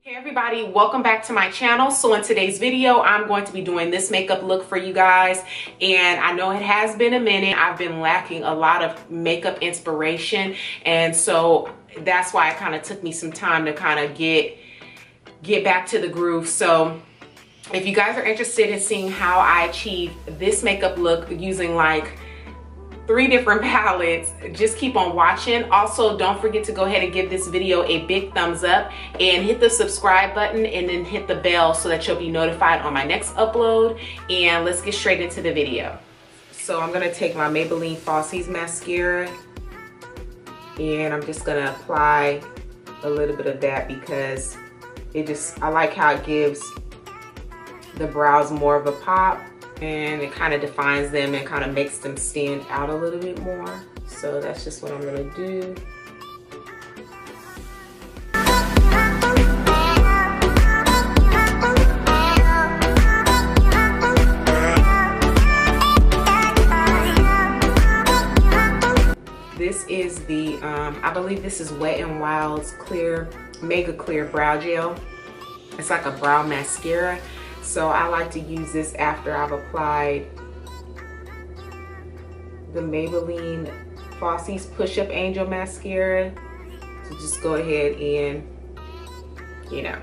Hey everybody, welcome back to my channel. So in today's video, I'm going to be doing this makeup look for you guys. And I know it has been a minute. I've been lacking a lot of makeup inspiration. And so that's why it kind of took me some time to kind of get back to the groove. So if you guys are interested in seeing how I achieve this makeup look using like 3 different palettes, just keep on watching. Also, don't forget to go ahead and give this video a big thumbs up and hit the subscribe button and then hit the bell so that you'll be notified on my next upload. And let's get straight into the video. So I'm gonna take my Maybelline Falsies mascara and I'm just gonna apply a little bit of that because I like how it gives the brows more of a pop. And it kind of defines them and kind of makes them stand out a little bit more. So that's just what I'm gonna do. This is the, I believe this is Wet n Wild's clear, mega clear brow gel. It's like a brow mascara. So I like to use this after I've applied the Maybelline Falsies Push-Up Angel Mascara. So just go ahead and, you know.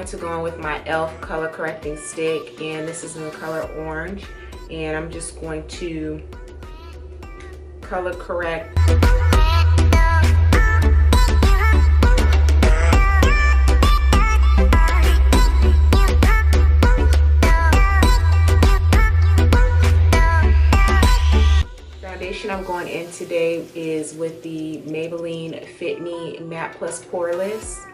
To go in with my e.l.f. color correcting stick, and this is in the color orange, and I'm just going to color correct foundation. I'm going in today is with the Maybelline Fitme Matte Plus Poreless.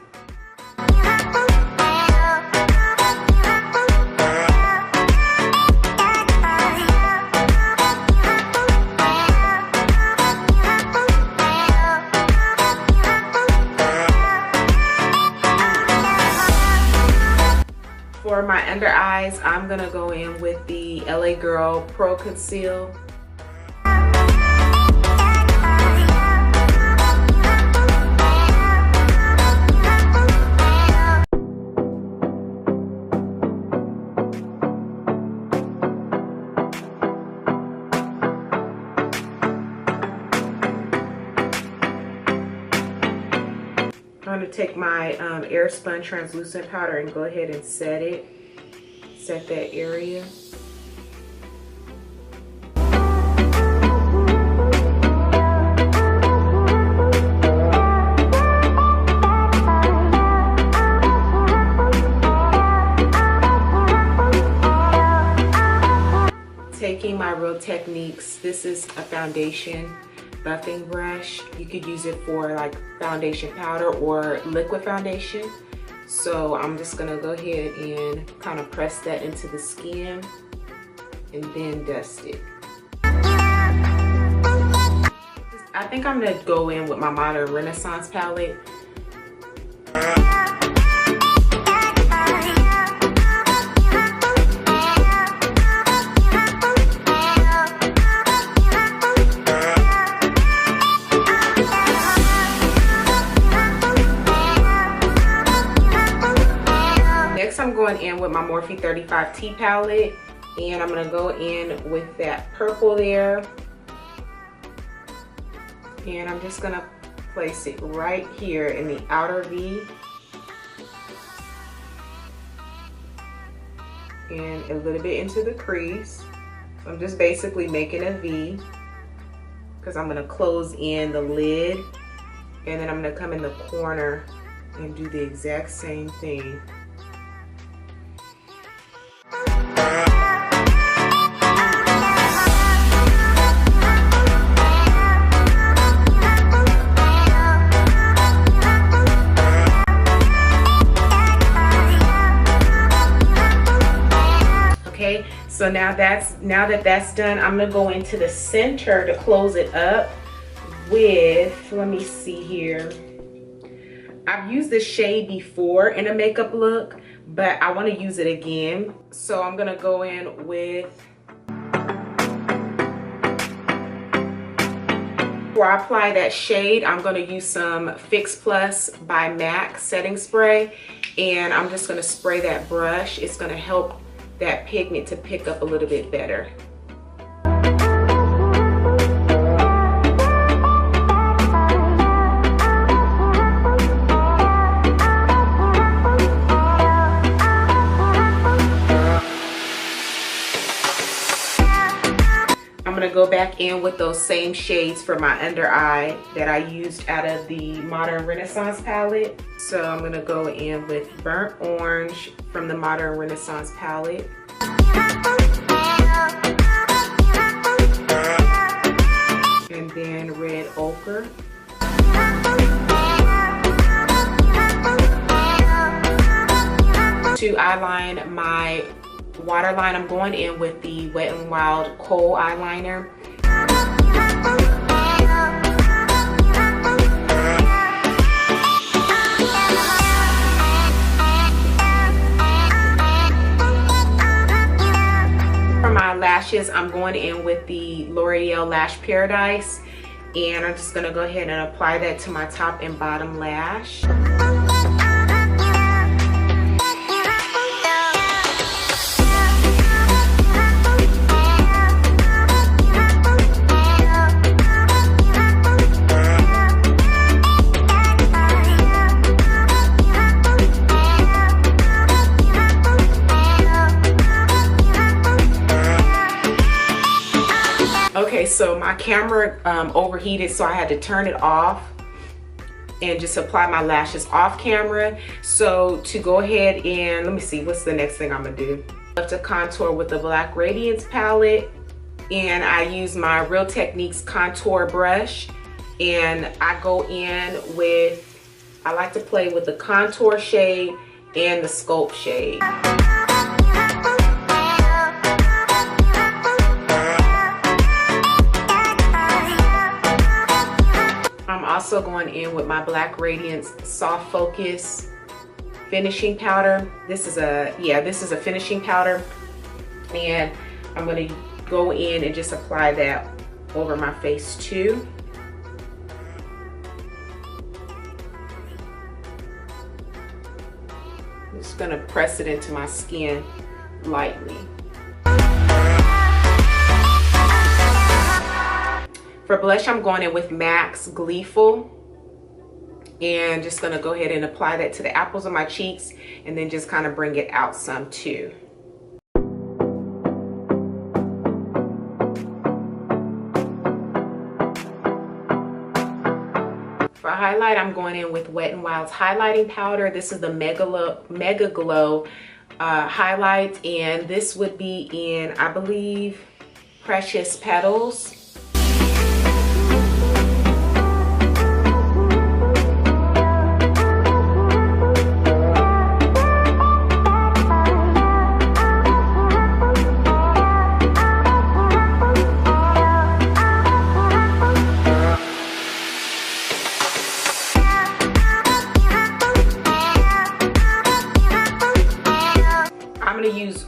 For my under eyes, I'm gonna go in with the LA Girl Pro Conceal. I'm going to take my airspun translucent powder and go ahead and set that area. Taking my Real Techniques, this is a foundation buffing brush. You could use it for like foundation powder or liquid foundation. So I'm just gonna go ahead and kind of press that into the skin and then dust it. I think I'm gonna go in with my Modern Renaissance palette. I'm going in with my Morphe 35T palette, and I'm going to go in with that purple there, and I'm just going to place it right here in the outer V and a little bit into the crease. So I'm just basically making a V because I'm going to close in the lid, and then I'm going to come in the corner and do the exact same thing. So now that that's done, I'm gonna go into the center to close it up. with, let me see here. I've used this shade before in a makeup look, but I want to use it again. So I'm going to go in with, before I apply that shade, I'm going to use some Fix Plus by MAC setting spray. And I'm just going to spray that brush. It's going to help that pigment to pick up a little bit better. I'm going to go back in with those same shades for my under eye that I used out of the Modern Renaissance palette. So I'm going to go in with Burnt Orange from the Modern Renaissance palette. And then Red Ochre. To eyeline my waterline, I'm going in with the Wet n Wild Kohl eyeliner. For my lashes, I'm going in with the L'Oreal Lash Paradise, and I'm just going to go ahead and apply that to my top and bottom lash. Okay, so my camera overheated, so I had to turn it off and just apply my lashes off camera. So to go ahead and, let me see, what's the next thing I'm gonna do? I love to contour with the Black Radiance palette, and I use my Real Techniques contour brush, and I go in with, I like to play with the contour shade and the sculpt shade. I'm also going in with my Black Radiance Soft Focus finishing powder. This is a finishing powder, and I'm going to go in and just apply that over my face too. I'm just going to press it into my skin lightly. For blush, I'm going in with MAC's Gleeful, and just going to go ahead and apply that to the apples of my cheeks, and then just kind of bring it out some too. For highlight, I'm going in with Wet n Wild's highlighting powder. This is the Megaglo highlight, and this would be in, I believe, Precious Petals.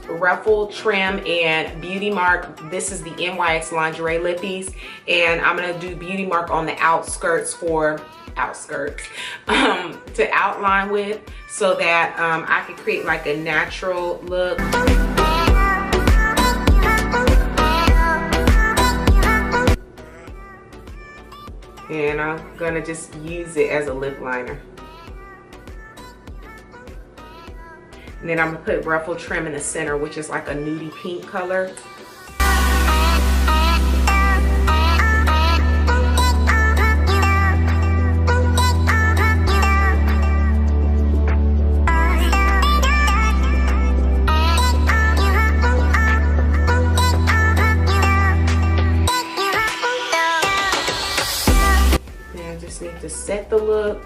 Ruffle trim and Beauty Mark. This is the NYX Lingerie Lippies, and I'm gonna do Beauty Mark on the outskirts to outline with, so that I can create like a natural look. And I'm gonna just use it as a lip liner. And then I'm gonna put Ruffle trim in the center, which is like a nudie pink color. And I just need to set the look.